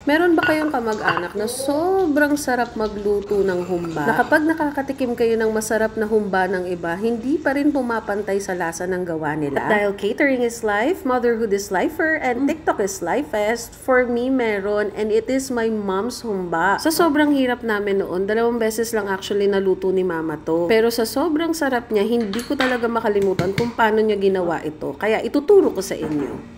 Meron ba kayong kamag-anak na sobrang sarap magluto ng humba? Na kapag nakakatikim kayo ng masarap na humba ng iba, hindi pa rin pumapantay sa lasa ng gawa nila? At dahil catering is life, motherhood is lifer, and TikTok is lifest, for me meron, and it is my mom's humba. Sa sobrang hirap namin noon, 2 beses lang actually naluto ni mama to. Pero sa sobrang sarap niya, hindi ko talaga makalimutan kung paano niya ginawa ito. Kaya ituturo ko sa inyo.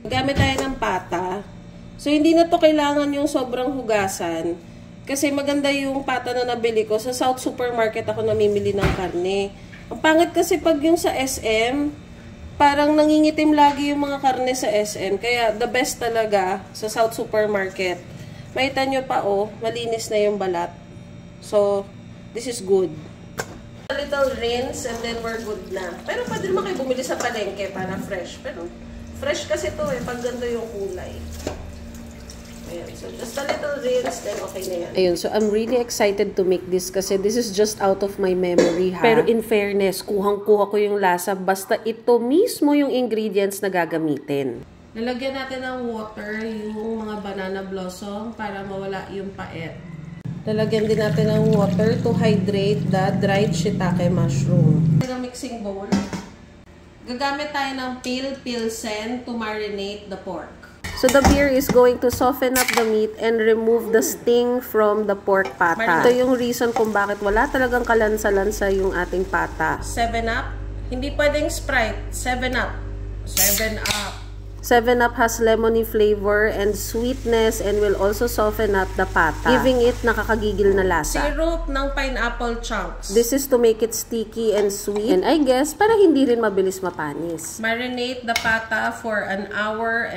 Gamit tayo ng pata. So, hindi na to kailangan yung sobrang hugasan. Kasi maganda yung pata na nabili ko. Sa South Supermarket ako namimili ng karne. Ang pangit kasi pag yung sa SM, parang nangingitim lagi yung mga karne sa SM. Kaya the best talaga sa South Supermarket. Makita nyo pa malinis na yung balat. So, this is good. A little rinse and then we're good na. Pero pwede naman kayo bumili sa palengke para fresh. Pero fresh kasi to pag ganito yung kulay. Ayan, so just a little rinse, then okay na yan. Ayun, so I'm really excited to make this kasi this is just out of my memory, ha? Pero in fairness, kuhang-kuha ko yung lasa basta ito mismo yung ingredients na gagamitin. Lalagyan natin ng water yung mga banana blossom para mawala yung pait. Lalagyan din natin ng water to hydrate the dried shiitake mushroom. Ng mixing bowl. Gagamit tayo ng pilsen to marinate the pork. So the beer is going to soften up the meat and remove the sting from the pork pata. Ito yung reason kung bakit wala talagang kalansa-lansa yung ating pata. 7-Up? Hindi pwedeng Sprite. 7-Up. 7-Up. 7-Up has lemony flavor and sweetness and will also soften up the pata, giving it nakakagigil na lasa. Syrup ng pineapple chunks. This is to make it sticky and sweet. And I guess, para hindi rin mabilis mapanis. Marinate the pata for 1.5 hours.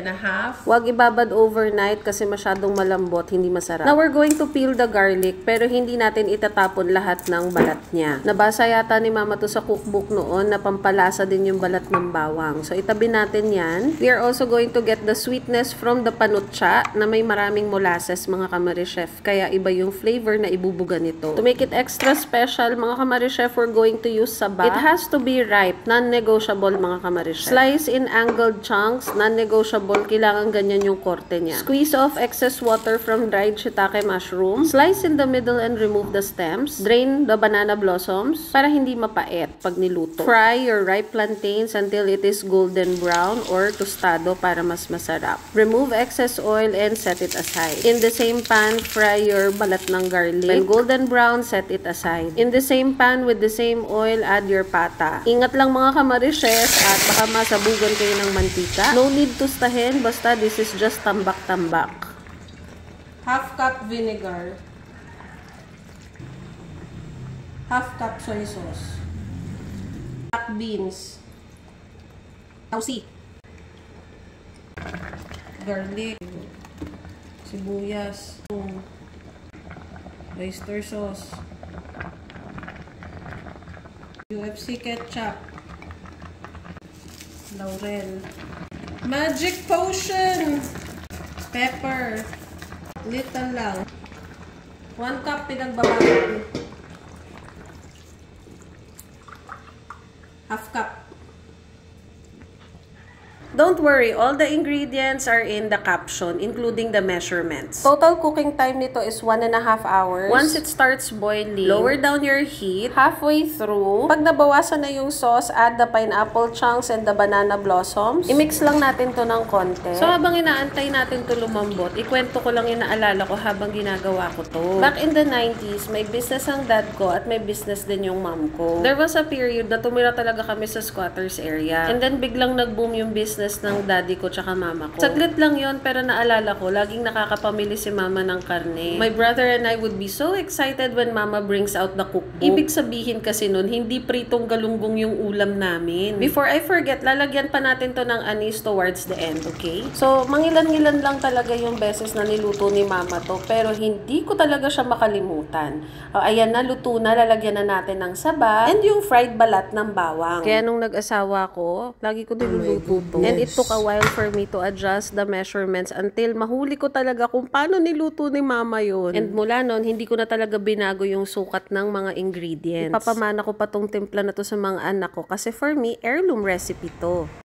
Huwag ibabad overnight kasi masyadong malambot, hindi masarap. Now we're going to peel the garlic pero hindi natin itatapon lahat ng balat niya. Nabasa yata ni mama to sa cookbook noon na pampalasa din yung balat ng bawang. So itabi natin yan. We are also going to get the sweetness from the panutsa na may maraming molasses, mga kamari-chef. Kaya iba yung flavor na ibubuga nito. To make it extra special, mga kamari-chef, we're going to use saba. It has to be ripe, non-negotiable, mga kamari-chef. Slice in angled chunks, non-negotiable, kailangan ganyan yung korte niya. Squeeze off excess water from dried shiitake mushroom. Slice in the middle and remove the stems. Drain the banana blossoms para hindi mapait pag niluto. Fry your ripe plantains until it is golden brown or tostado para mas masarap. Remove excess oil and set it aside. In the same pan, fry your balat ng garlic. When golden brown, set it aside. In the same pan with the same oil, add your pata. Ingat lang mga kamari-chef at baka masabugan kayo ng mantika. No need tustahin, basta this is just tambak-tambak. Half cup vinegar. Half cup soy sauce. Black beans. Tausi. Garlic, sibuyas, oyster sauce, UFC ketchup, laurel, magic potion, pepper, little lang, 1 cup pinagbabago, half cup. Don't worry, all the ingredients are in the caption, including the measurements. Total cooking time nito is 1.5 hours. Once it starts boiling, lower down your heat. Halfway through, pag nabawasan na yung sauce, add the pineapple chunks and the banana blossoms. I-mix lang natin to ng konti. So habang inaantay natin to lumambot, ikwento ko lang yung naalala ko habang ginagawa ko to. Back in the 90s, may business ang dad ko at may business din yung mom ko. There was a period na tumira talaga kami sa squatters area. And then biglang nag-boom yung business ng daddy ko tsaka mama ko. Saglit lang yon pero naalala ko, laging nakakapamili si mama ng karne. My brother and I would be so excited when mama brings out the cookbook. Ibig sabihin kasi nun, hindi pritong galunggong yung ulam namin. Before I forget, lalagyan pa natin to ng anis towards the end, okay? So, mangilan-ngilan lang talaga yung beses na niluto ni mama to, pero hindi ko talaga siya makalimutan. Ayan na, luto na, lalagyan na natin ng saba and yung fried balat ng bawang. Kaya nung nag-asawa ko, lagi ko niluluto to. And it took a while for me to adjust the measurements until mahuli ko talaga kung paano niluto ni mama yun. And mula nun, hindi ko na talaga binago yung sukat ng mga ingredients. Ipapamana ko pa tong timpla na to sa mga anak ko kasi for me, heirloom recipe to.